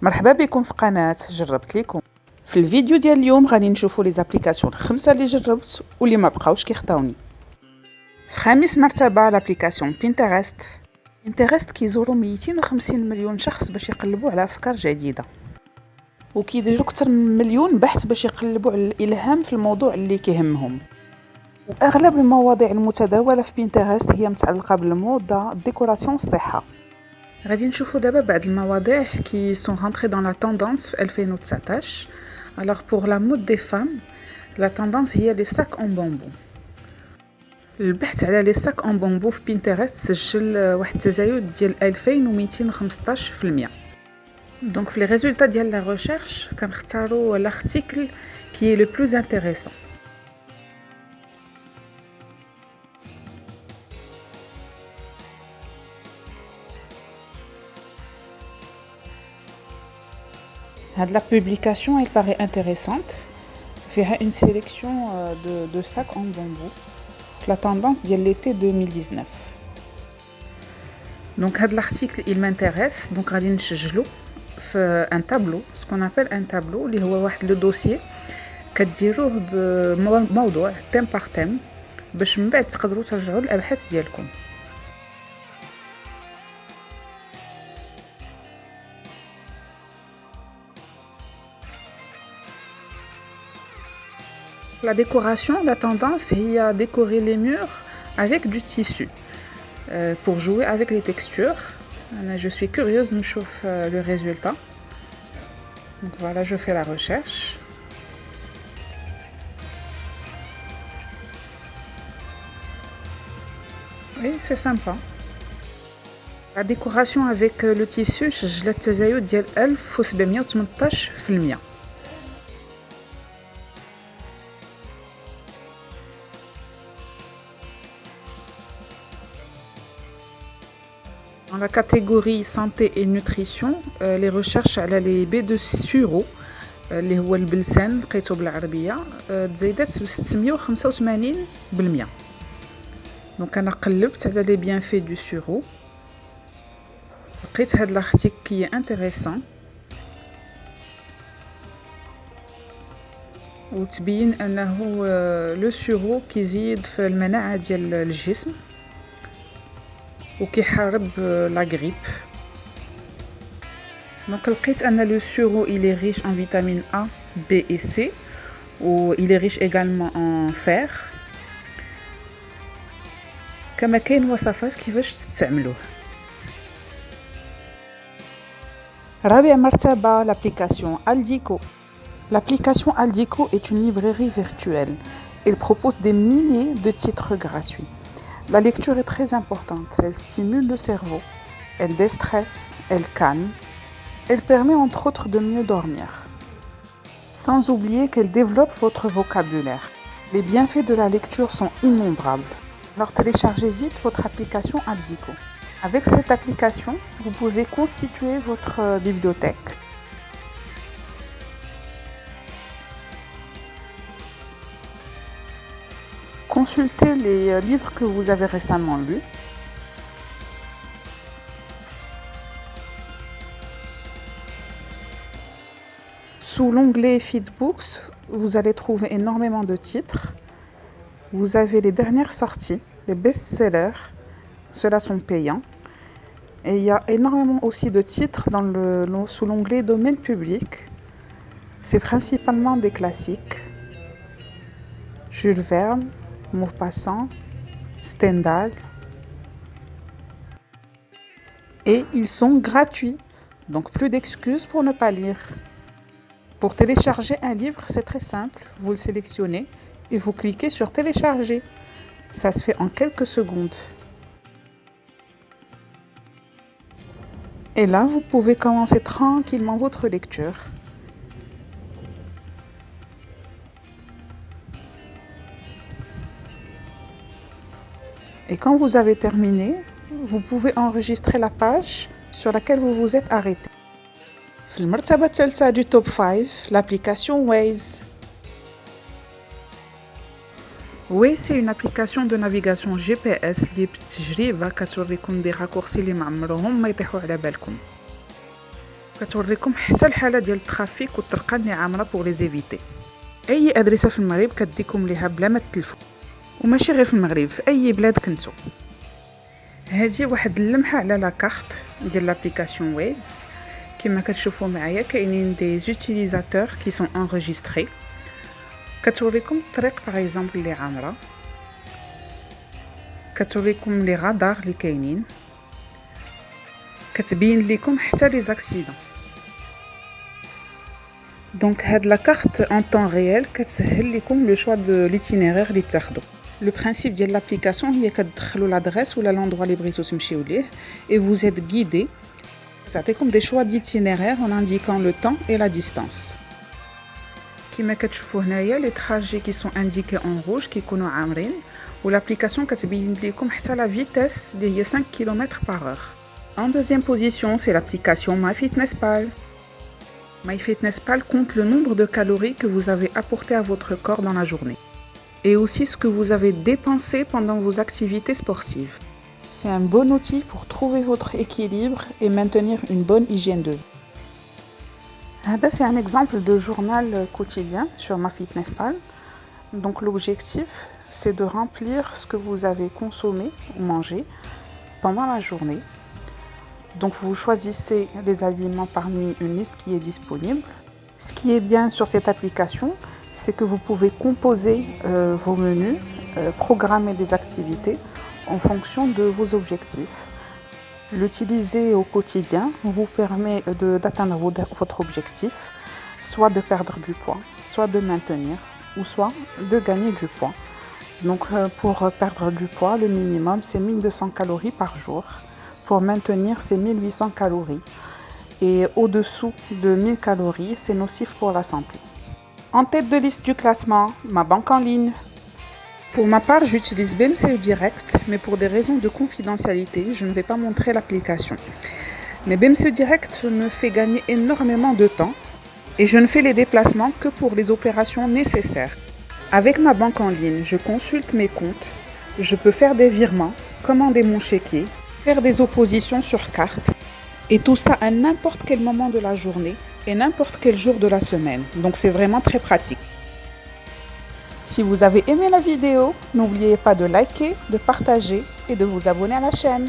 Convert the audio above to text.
مرحبا بكم في قناة جربت لكم. في الفيديو ديال اليوم غادي نشوفوا لي زابليكاسيون 5 اللي جربت واللي ما بقاوش كيخطاوني. في خامس مرتبة لابليكاسيون بينترست كيزوروا 250 مليون شخص باش يقلبوا على افكار جديدة، وكيديروا اكثر من مليون بحث باش يقلبوا على الالهام في الموضوع اللي كيهمهم. واغلب المواضيع المتداولة في بينترست هي متعلقة بالموضة، الديكوراسيون، الصحة. غادي نشوفوا دابا بعض المواضيع qui sont rentrées dans la tendance في 2019. Alors pour la mode des femmes, la tendance هي les sacs en bambou. البحث على les sacs en bambou في بينترست سجل واحد التزايد ديال 2215%. Donc في les résultats ديال la recherche كنختاروا l'article qui est le plus intéressant. La publication elle paraît intéressante. Faire une sélection de sacs en bambou. La tendance de l'été 2019. Donc l'article il m'intéresse. Donc غادي نسجلو في un tableau, ce qu'on appelle un tableau اللي هو واحد لو دوسيي كديروه بموضوع thème par thème باش من بعد تقدروا ترجعوا للابحاث ديالكم. La décoration, la tendance est à décorer les murs avec du tissu pour jouer avec les textures. Je suis curieuse de voir le résultat. Donc voilà, je fais la recherche. Oui, c'est sympa. La décoration avec le tissu, je l'ai testé ديال 1718%. Dans la catégorie santé et nutrition, les recherches على les baies de sureau اللي هو البلسان لقيته بالعربية تزايدت ب 685%. دونك انا قلبت على les bienfaits du sureau، لقيت هاد l'article qui est intéressant وتبين انه لو سورو كيزيد في المناعة ديال الجسم وكيحارب لا غريب. Donc لقيت ان le sureau il est riche en vitamine A, B et C ou il est riche également en fer. كما كاين وصفات كيفاش تستعملوه. رابع مرتبة l'application Aldico. L'application Aldico est une librairie virtuelle. Elle propose des milliers de titres gratuits. La lecture est très importante, elle stimule le cerveau, elle déstresse, elle calme, elle permet entre autres de mieux dormir. Sans oublier qu'elle développe votre vocabulaire. Les bienfaits de la lecture sont innombrables. Alors téléchargez vite votre application Aldico. Avec cette application, vous pouvez constituer votre bibliothèque. Consultez les livres que vous avez récemment lus. Sous l'onglet Feedbooks, vous allez trouver énormément de titres. Vous avez les dernières sorties, les best-sellers, ceux-là sont payants. Et il y a énormément aussi de titres sous l'onglet Domaine public. C'est principalement des classiques. Jules Verne, Maupassant, Stendhal. Et ils sont gratuits, donc plus d'excuses pour ne pas lire. Pour télécharger un livre, c'est très simple. Vous le sélectionnez et vous cliquez sur télécharger. Ça se fait en quelques secondes. Et là, vous pouvez commencer tranquillement votre lecture. Et quand vous avez terminé, vous pouvez enregistrer la page sur laquelle vous vous êtes arrêté. في المرتبة الثالثة du top 5, l'application Waze. Waze c'est une application de navigation GPS اللي بالتجربة كتوريكم des raccourcis اللي ما عمرهم ما يطيحوا على بالكم. كتوريكم حتى الحاله ديال الترافيك والطرقه اللي عامره بوغ لي زيفيتي. اي ادرسه في المغرب كديكم ليها بلا ما تلفوا، وماشي غير في المغرب، في اي بلاد كنتو. هذه واحد اللمحه على لا كارت ديال لابليكاسيون ويز. كما كتشوفوا معايا كاينين دي زوتيليزاتور كي سون انريجستري. كتوريكم الطريق باغ اكزومبل اللي عامره، كتوريكم لي رادار اللي كاينين، كتبين لكم حتى لي زاكسيدون. دونك هاد لا كارت ان طون ريال كتسهل لكم لو شوا دو ليتينيرير اللي تاخدو. لو برينسيپ ديال لابليكاسيون هي كتدخلوا لادريس ولا لاندروا اللي بغيتو تمشيو ليه اي vous êtes guidé. تعطيكم دي شوا ديتينيرير en indiquant le temps et la distance. كما كتشوفوا هنايا لي تراجي كي سون انديكي اون روج كيكونوا عامرين، ولابليكاسيون كتبين لكم حتى لا فيتاس اللي هي 5 km par heure. En deuxième position, c'est l'application MyFitnessPal. MyFitnessPal compte le nombre de calories que vous avez apporté à votre corps dans la journée et aussi ce que vous avez dépensé pendant vos activités sportives. C'est un bon outil pour trouver votre équilibre et maintenir une bonne hygiène de vie. C'est un exemple de journal quotidien sur MyFitnessPal. Donc l'objectif, c'est de remplir ce que vous avez consommé ou mangé pendant la journée. Donc vous choisissez les aliments parmi une liste qui est disponible. Ce qui est bien sur cette application, c'est que vous pouvez composer vos menus, programmer des activités en fonction de vos objectifs. L'utiliser au quotidien vous permet d'atteindre votre objectif, soit de perdre du poids, soit de maintenir, ou soit de gagner du poids. Donc pour perdre du poids, le minimum c'est 1200 calories par jour. Pour maintenir, c'est 1800 calories. Et au-dessous de 1000 calories, c'est nocif pour la santé. En tête de liste du classement, ma banque en ligne. Pour ma part, j'utilise BMCE Direct, mais pour des raisons de confidentialité, je ne vais pas montrer l'application. Mais BMCE Direct me fait gagner énormément de temps et je ne fais les déplacements que pour les opérations nécessaires. Avec ma banque en ligne, je consulte mes comptes, je peux faire des virements, commander mon chéquier, faire des oppositions sur carte, et tout ça à n'importe quel moment de la journée et n'importe quel jour de la semaine. Donc c'est vraiment très pratique. Si vous avez aimé la vidéo, n'oubliez pas de liker, de partager et de vous abonner à la chaîne.